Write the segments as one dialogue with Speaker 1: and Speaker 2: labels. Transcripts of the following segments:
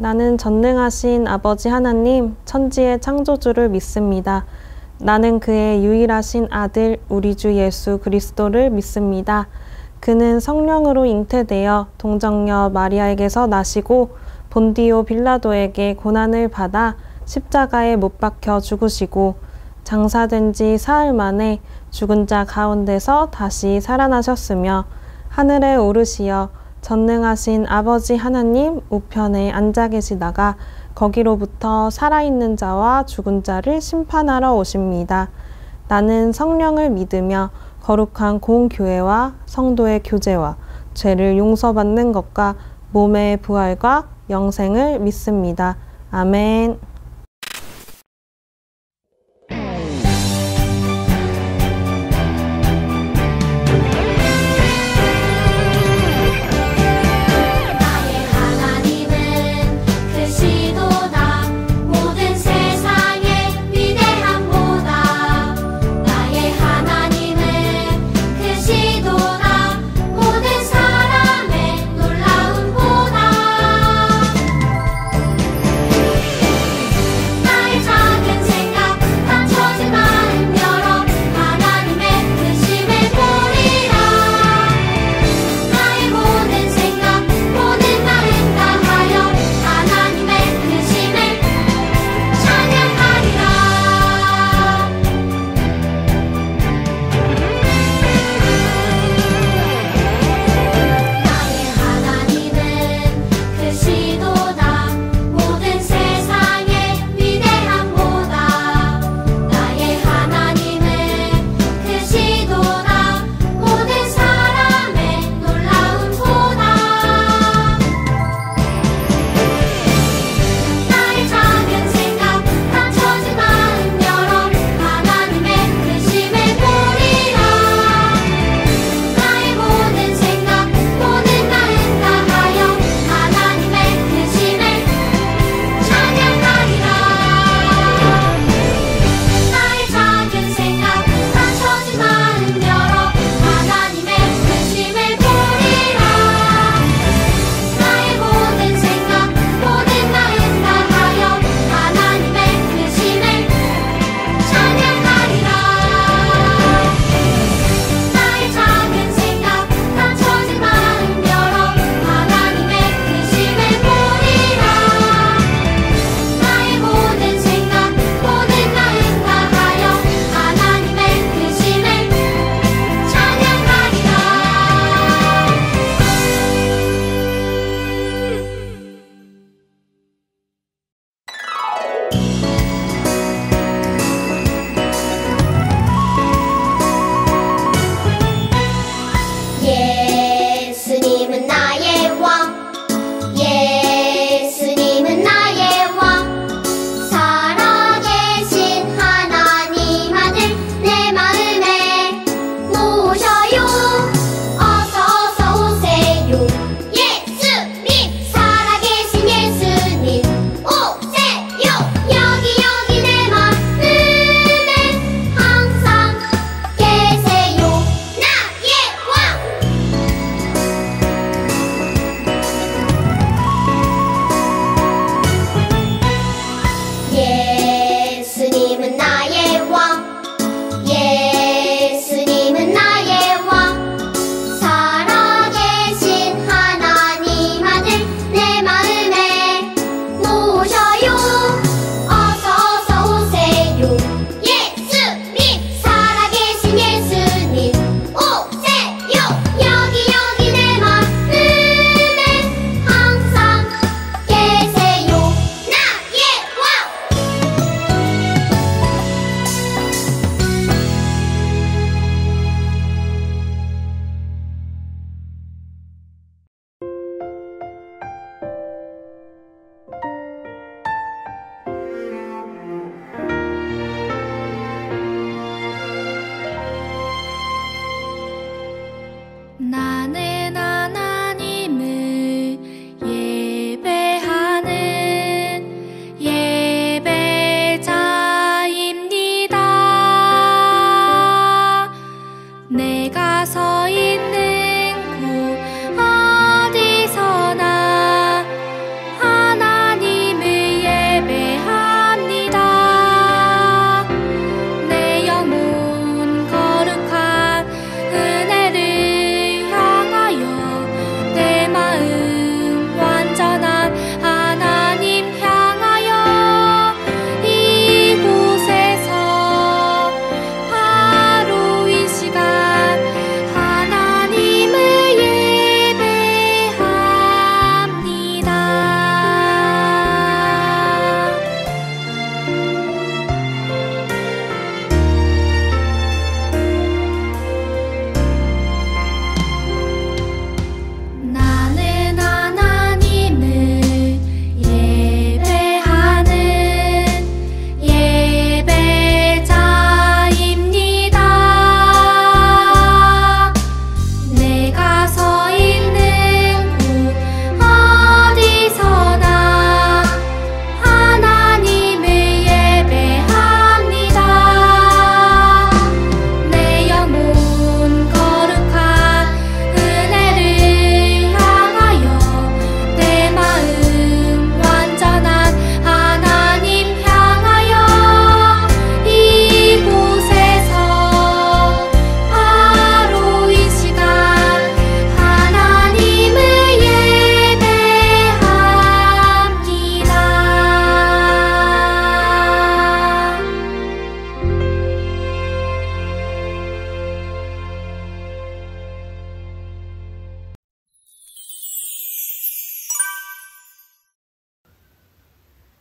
Speaker 1: 나는 전능하신 아버지 하나님, 천지의 창조주를 믿습니다. 나는 그의 유일하신 아들, 우리 주 예수 그리스도를 믿습니다. 그는 성령으로 잉태되어 동정녀 마리아에게서 나시고 본디오 빌라도에게 고난을 받아 십자가에 못 박혀 죽으시고 장사된 지 사흘 만에 죽은 자 가운데서 다시 살아나셨으며 하늘에 오르시어 전능하신 아버지 하나님 우편에 앉아 계시다가 거기로부터 살아있는 자와 죽은 자를 심판하러 오십니다. 나는 성령을 믿으며 거룩한 공교회와 성도의 교제와 죄를 용서받는 것과 몸의 부활과 영생을 믿습니다. 아멘.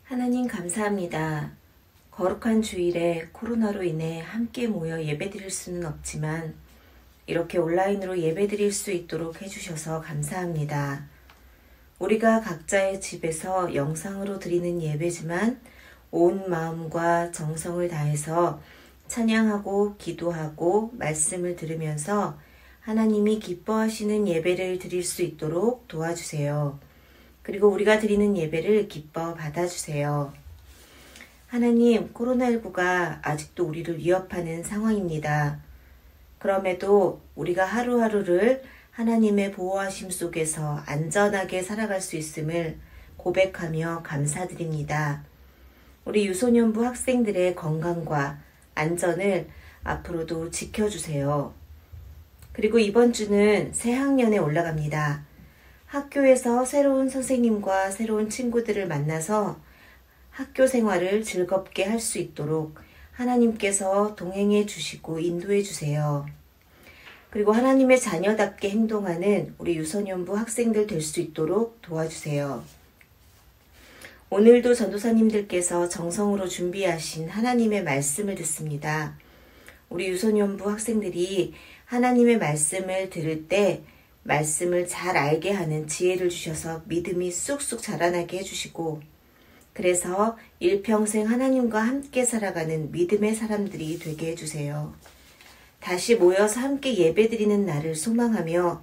Speaker 2: 하나님 감사합니다. 거룩한 주일에 코로나로 인해 함께 모여 예배드릴 수는 없지만 이렇게 온라인으로 예배드릴 수 있도록 해주셔서 감사합니다. 우리가 각자의 집에서 영상으로 드리는 예배지만 온 마음과 정성을 다해서 찬양하고 기도하고 말씀을 들으면서 하나님이 기뻐하시는 예배를 드릴 수 있도록 도와주세요. 그리고 우리가 드리는 예배를 기뻐 받아주세요. 하나님, 코로나19가 아직도 우리를 위협하는 상황입니다. 그럼에도 우리가 하루하루를 하나님의 보호하심 속에서 안전하게 살아갈 수 있음을 고백하며 감사드립니다. 우리 유소년부 학생들의 건강과 안전을 앞으로도 지켜주세요. 그리고 이번 주는 새 학년에 올라갑니다. 학교에서 새로운 선생님과 새로운 친구들을 만나서 학교 생활을 즐겁게 할 수 있도록 하나님께서 동행해 주시고 인도해 주세요. 그리고 하나님의 자녀답게 행동하는 우리 유소년부 학생들 될 수 있도록 도와주세요. 오늘도 전도사님들께서 정성으로 준비하신 하나님의 말씀을 듣습니다. 우리 유소년부 학생들이 하나님의 말씀을 들을 때 말씀을 잘 알게 하는 지혜를 주셔서 믿음이 쑥쑥 자라나게 해주시고 그래서 일평생 하나님과 함께 살아가는 믿음의 사람들이 되게 해주세요. 다시 모여서 함께 예배드리는 날을 소망하며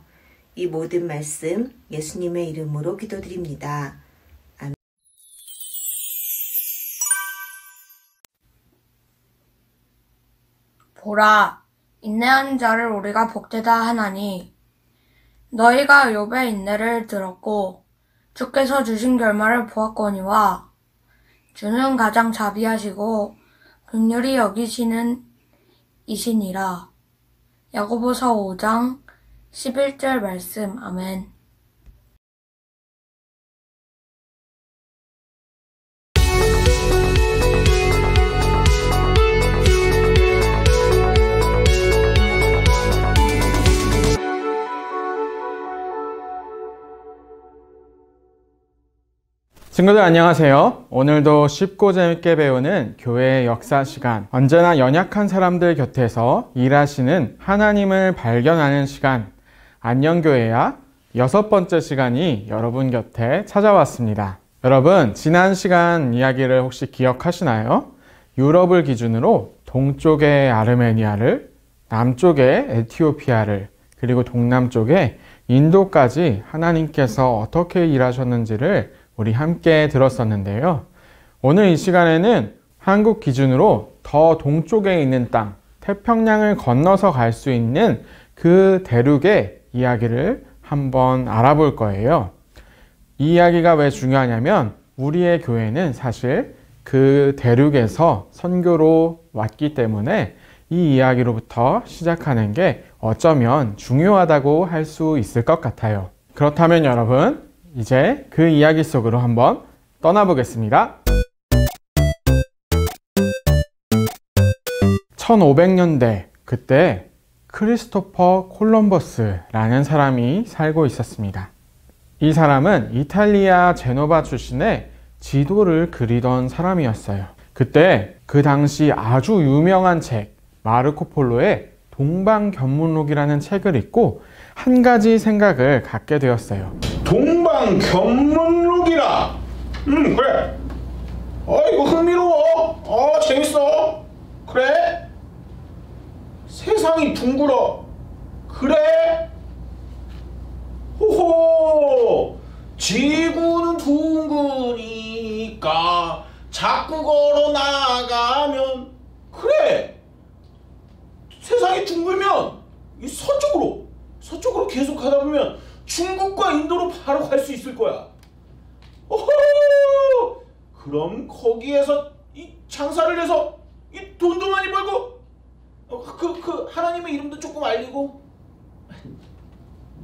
Speaker 2: 이 모든 말씀 예수님의 이름으로 기도드립니다. 아멘.
Speaker 3: 보라, 인내하는 자를 우리가 복되다 하나니 너희가 욥의 인내를 들었고 주께서 주신 결말을 보았거니와 주는 가장 자비하시고 긍휼히 여기시는 이시니라. 야고보서 5장 11절 말씀. 아멘.
Speaker 4: 친구들 안녕하세요. 오늘도 쉽고 재밌게 배우는 교회의 역사 시간, 언제나 연약한 사람들 곁에서 일하시는 하나님을 발견하는 시간, 안녕교회야 6번째 시간이 여러분 곁에 찾아왔습니다. 여러분, 지난 시간 이야기를 혹시 기억하시나요? 유럽을 기준으로 동쪽의 아르메니아를, 남쪽의 에티오피아를, 그리고 동남쪽의 인도까지 하나님께서 어떻게 일하셨는지를 우리 함께 들었었는데요. 오늘 이 시간에는 한국 기준으로 더 동쪽에 있는 땅, 태평양을 건너서 갈 수 있는 그 대륙의 이야기를 한번 알아볼 거예요. 이 이야기가 왜 중요하냐면 우리의 교회는 사실 그 대륙에서 선교로 왔기 때문에 이 이야기로부터 시작하는 게 어쩌면 중요하다고 할 수 있을 것 같아요. 그렇다면 여러분, 이제 그 이야기 속으로 한번 떠나보겠습니다. 1500년대 그때 크리스토퍼 콜럼버스라는 사람이 살고 있었습니다. 이 사람은 이탈리아 제노바 출신의 지도를 그리던 사람이었어요. 그때 그 당시 아주 유명한 책 마르코 폴로의 동방견문록이라는 책을 읽고 한 가지 생각을 갖게 되었어요.
Speaker 5: 동방견문록이라. 그래. 이거 흥미로워. 재밌어. 그래. 세상이 둥글어. 그래. 호호. 지구는 둥그니까 자꾸 걸어 나가면 그래. 세상이 둥글면 이 서쪽으로 계속 가다 보면 중국과 인도로 바로 갈 수 있을 거야. 오호! 그럼 거기에서 이 장사를 해서 이 돈도 많이 벌고 그 하나님의 이름도 조금 알리고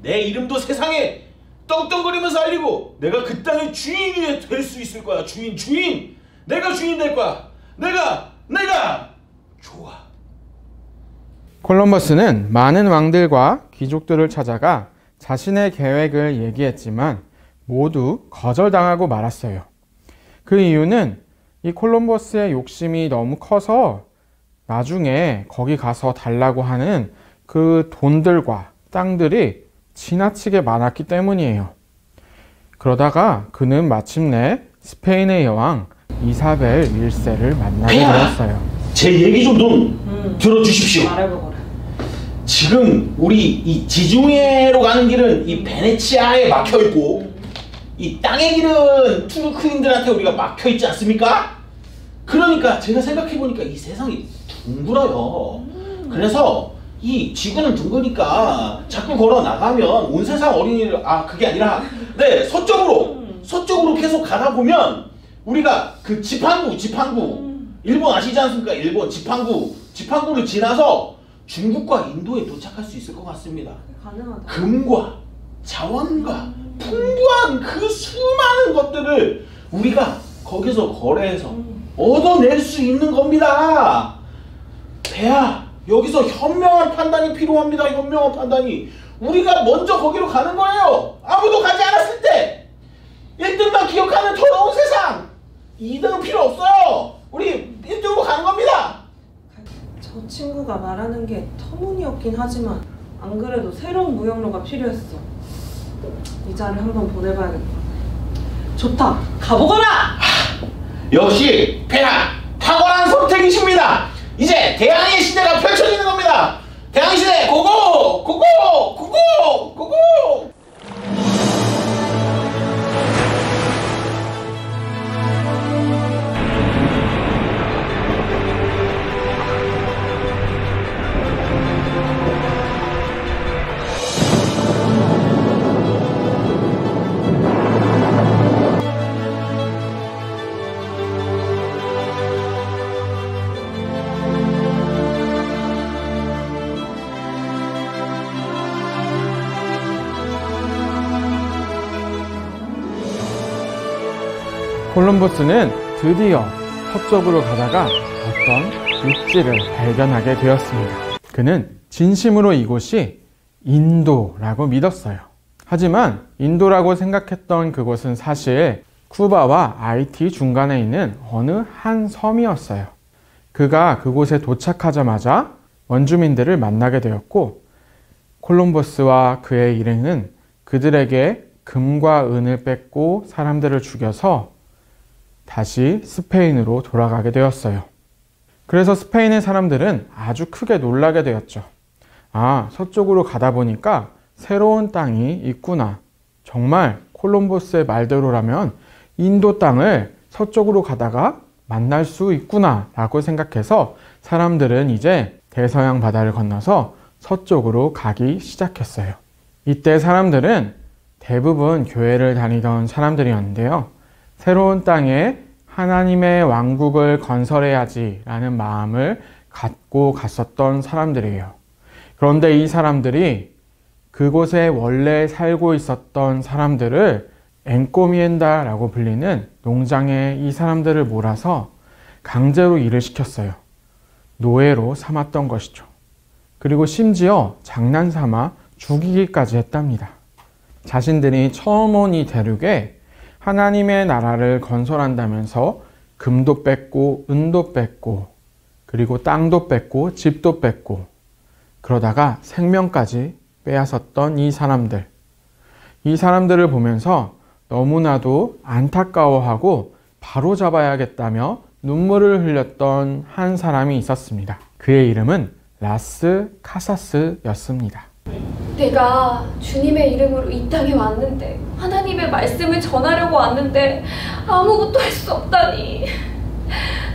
Speaker 5: 내 이름도 세상에 떵떵거리면서 알리고 내가 그 땅의 주인이 될 수 있을 거야. 주인. 내가 주인 될 거야. 내가 좋아.
Speaker 4: 콜럼버스는 많은 왕들과 귀족들을 찾아가 자신의 계획을 얘기했지만 모두 거절당하고 말았어요. 그 이유는 이 콜럼버스의 욕심이 너무 커서 나중에 거기 가서 달라고 하는 그 돈들과 땅들이 지나치게 많았기 때문이에요. 그러다가 그는 마침내 스페인의 여왕 이사벨 1세를 만나게 되었어요.
Speaker 5: 제 얘기 좀 들어주십시오.
Speaker 1: 말해보거라.
Speaker 5: 지금 우리 이 지중해로 가는 길은 이 베네치아에 막혀있고 이 땅의 길은 투르크인들한테 우리가 막혀있지 않습니까? 그러니까 제가 생각해보니까 이 세상이 둥글어요. 그래서 이 지구는 둥그니까 자꾸 걸어 나가면 온 세상 어린이를 그게 아니라 네 서쪽으로 계속 가다 보면 우리가 그 지판구 일본 아시지 않습니까? 일본 지판구를 지나서 중국과 인도에 도착할 수 있을 것 같습니다.
Speaker 1: 가능하다.
Speaker 5: 금과 자원과 풍부한 그 수많은 것들을 우리가 거기서 거래해서 얻어낼 수 있는 겁니다. 배야, 여기서 현명한 판단이 필요합니다. 현명한 판단이. 우리가 먼저 거기로 가는 거예요. 아무도 가지 않았을 때 1등만 기억하는 더러운 세상. 2등은 필요 없어요. 우리 1등으로 가는 겁니다.
Speaker 1: 저 친구가 말하는 게 터무니없긴 하지만 안 그래도 새로운 무역로가 필요했어. 이자를 한번 보내봐야겠다. 좋다. 가보거라!
Speaker 5: 역시 폐하 탁월한 선택이십니다. 이제 대항해 시대가 펼쳐지는 겁니다. 대항해 시대 고고! 고고! 고고! 고고!
Speaker 4: 콜럼버스는 드디어 서쪽으로 가다가 어떤 육지를 발견하게 되었습니다. 그는 진심으로 이곳이 인도라고 믿었어요. 하지만 인도라고 생각했던 그곳은 사실 쿠바와 아이티 중간에 있는 어느 한 섬이었어요. 그가 그곳에 도착하자마자 원주민들을 만나게 되었고 콜럼버스와 그의 일행은 그들에게 금과 은을 뺏고 사람들을 죽여서 다시 스페인으로 돌아가게 되었어요. 그래서 스페인의 사람들은 아주 크게 놀라게 되었죠. 서쪽으로 가다 보니까 새로운 땅이 있구나. 정말 콜럼버스의 말대로라면 인도 땅을 서쪽으로 가다가 만날 수 있구나 라고 생각해서 사람들은 이제 대서양 바다를 건너서 서쪽으로 가기 시작했어요. 이때 사람들은 대부분 교회를 다니던 사람들이었는데요. 새로운 땅에 하나님의 왕국을 건설해야지 라는 마음을 갖고 갔었던 사람들이에요. 그런데 이 사람들이 그곳에 원래 살고 있었던 사람들을 엔꼬미엔다 라고 불리는 농장에 이 사람들을 몰아서 강제로 일을 시켰어요. 노예로 삼았던 것이죠. 그리고 심지어 장난삼아 죽이기까지 했답니다. 자신들이 처음 온 이 대륙에 하나님의 나라를 건설한다면서 금도 뺏고 은도 뺏고 그리고 땅도 뺏고 집도 뺏고 그러다가 생명까지 빼앗았던 이 사람들을 보면서 너무나도 안타까워하고 바로잡아야겠다며 눈물을 흘렸던 한 사람이 있었습니다. 그의 이름은 라스 카사스였습니다.
Speaker 6: 내가 주님의 이름으로 이 땅에 왔는데 하나님의 말씀을 전하려고 왔는데 아무것도 할 수 없다니.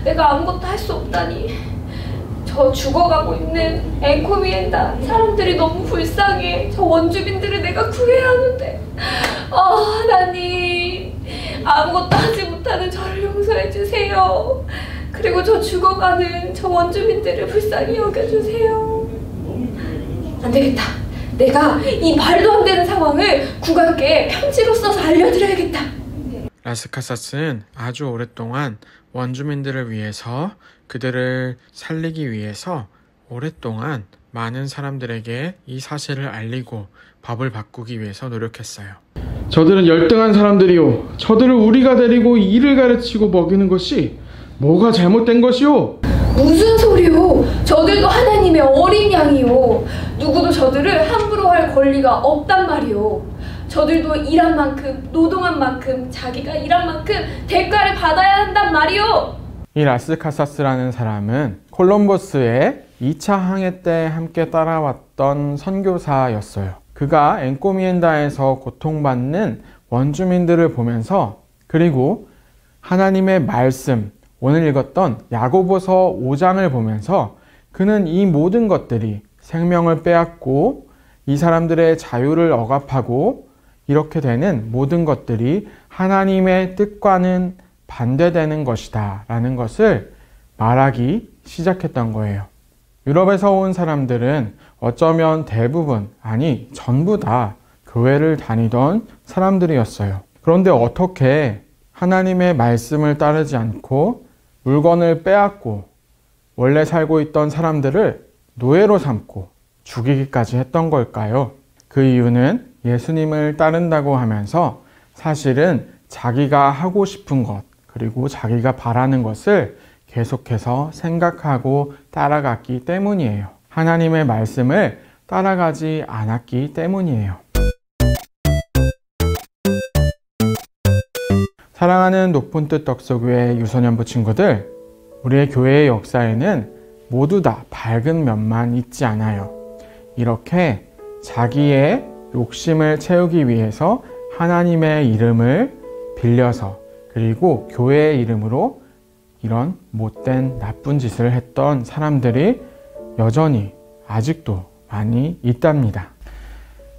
Speaker 6: 내가 아무것도 할 수 없다니. 저 죽어가고 있는 엔코미엔다 사람들이 너무 불쌍해. 저 원주민들을 내가 구해야 하는데 하나님 아무것도 하지 못하는 저를 용서해 주세요. 그리고 저 죽어가는 저 원주민들을 불쌍히 여겨주세요. 안 되겠다. 내가 이 말도 안 되는 상황을 국왕께 편지로 써서 알려드려야겠다.
Speaker 4: 라스카사스는 아주 오랫동안 원주민들을 위해서 그들을 살리기 위해서 오랫동안 많은 사람들에게 이 사실을 알리고 법을 바꾸기 위해서 노력했어요. 저들은 열등한 사람들이요. 저들을 우리가 데리고 일을 가르치고 먹이는 것이 뭐가 잘못된 것이오?
Speaker 6: 무슨 소리요? 저들도 하나님의 어린 양이요. 누구도 저들을 함부로 할 권리가 없단 말이요. 저들도 일한 만큼, 노동한 만큼, 자기가 일한 만큼 대가를 받아야 한단 말이요.
Speaker 4: 이 라스카사스라는 사람은 콜럼버스의 2차 항해 때 함께 따라왔던 선교사였어요. 그가 엔코미엔다에서 고통받는 원주민들을 보면서, 그리고 하나님의 말씀, 오늘 읽었던 야고보서 5장을 보면서 그는 이 모든 것들이 생명을 빼앗고 이 사람들의 자유를 억압하고 이렇게 되는 모든 것들이 하나님의 뜻과는 반대되는 것이다 라는 것을 말하기 시작했던 거예요. 유럽에서 온 사람들은 어쩌면 대부분, 아니 전부 다 교회를 다니던 사람들이었어요. 그런데 어떻게 하나님의 말씀을 따르지 않고 물건을 빼앗고 원래 살고 있던 사람들을 노예로 삼고 죽이기까지 했던 걸까요? 그 이유는 예수님을 따른다고 하면서 사실은 자기가 하고 싶은 것, 그리고 자기가 바라는 것을 계속해서 생각하고 따라갔기 때문이에요. 하나님의 말씀을 따라가지 않았기 때문이에요. 사랑하는 높은 뜻 덕소교회 유소년부 친구들, 우리의 교회의 역사에는 모두 다 밝은 면만 있지 않아요. 이렇게 자기의 욕심을 채우기 위해서 하나님의 이름을 빌려서, 그리고 교회의 이름으로 이런 못된 나쁜 짓을 했던 사람들이 여전히 아직도 많이 있답니다.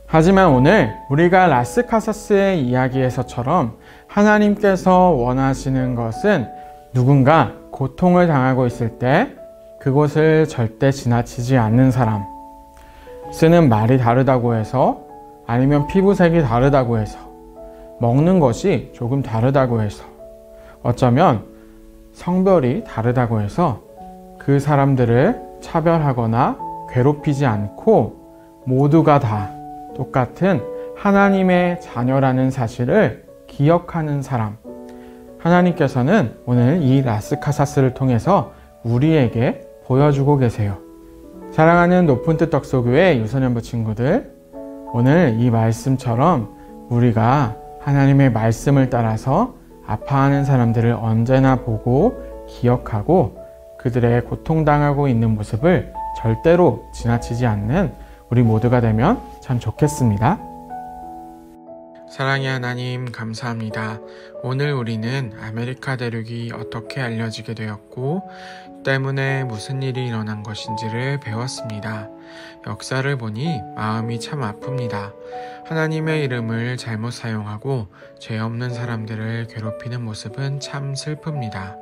Speaker 4: 하지만 오늘 우리가 라스카사스의 이야기에서처럼 하나님께서 원하시는 것은 누군가 고통을 당하고 있을 때 그곳을 절대 지나치지 않는 사람, 쓰는 말이 다르다고 해서, 아니면 피부색이 다르다고 해서, 먹는 것이 조금 다르다고 해서, 어쩌면 성별이 다르다고 해서 그 사람들을 차별하거나 괴롭히지 않고 모두가 다 똑같은 하나님의 자녀라는 사실을 기억하는 사람, 하나님께서는 오늘 이 라스카사스를 통해서 우리에게 보여주고 계세요. 사랑하는 높은 뜻 덕소교회 유소년부 친구들, 오늘 이 말씀처럼 우리가 하나님의 말씀을 따라서 아파하는 사람들을 언제나 보고 기억하고 그들의 고통당하고 있는 모습을 절대로 지나치지 않는 우리 모두가 되면 참 좋겠습니다. 사랑의 하나님, 감사합니다. 오늘 우리는 아메리카 대륙이 어떻게 알려지게 되었고 때문에 무슨 일이 일어난 것인지를 배웠습니다. 역사를 보니 마음이 참 아픕니다. 하나님의 이름을 잘못 사용하고 죄 없는 사람들을 괴롭히는 모습은 참 슬픕니다.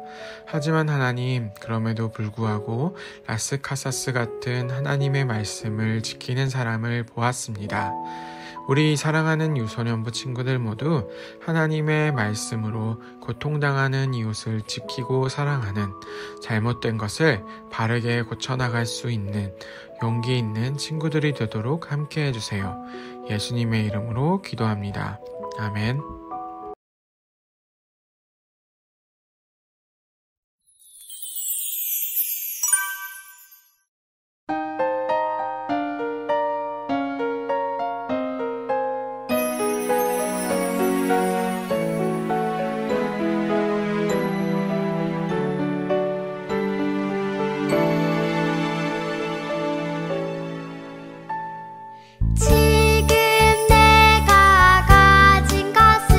Speaker 4: 하지만 하나님, 그럼에도 불구하고 라스카사스 같은 하나님의 말씀을 지키는 사람을 보았습니다. 우리 사랑하는 유소년부 친구들 모두 하나님의 말씀으로 고통당하는 이웃을 지키고 사랑하는, 잘못된 것을 바르게 고쳐나갈 수 있는 용기 있는 친구들이 되도록 함께 해주세요. 예수님의 이름으로 기도합니다. 아멘.
Speaker 7: 지금 내가 가진 것은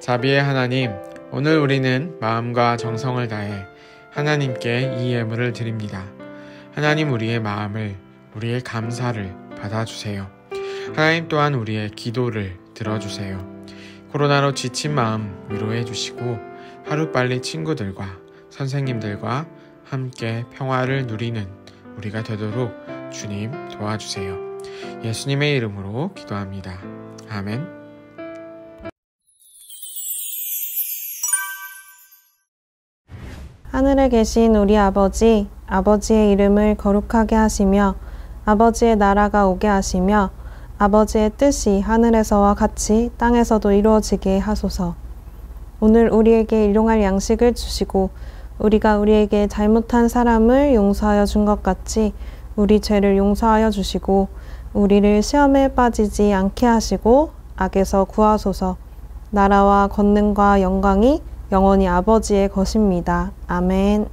Speaker 4: 자비의 하나님, 오늘 우리는 마음과 정성을 다해 하나님께 이 예물을 드립니다. 하나님, 우리의 마음을, 우리의 감사를 받아주세요. 하나님 또한 우리의 기도를 들어주세요. 코로나로 지친 마음 위로해 주시고 하루빨리 친구들과 선생님들과 함께 평화를 누리는 우리가 되도록 주님 도와주세요. 예수님의 이름으로 기도합니다. 아멘.
Speaker 7: 하늘에 계신 우리 아버지, 아버지의 이름을 거룩하게 하시며 아버지의 나라가 오게 하시며 아버지의 뜻이 하늘에서와 같이 땅에서도 이루어지게 하소서. 오늘 우리에게 일용할 양식을 주시고 우리가 우리에게 잘못한 사람을 용서하여 준 것 같이 우리 죄를 용서하여 주시고 우리를 시험에 빠지지 않게 하시고 악에서 구하소서. 나라와 권능과 영광이 영원히 아버지의 것입니다. 아멘.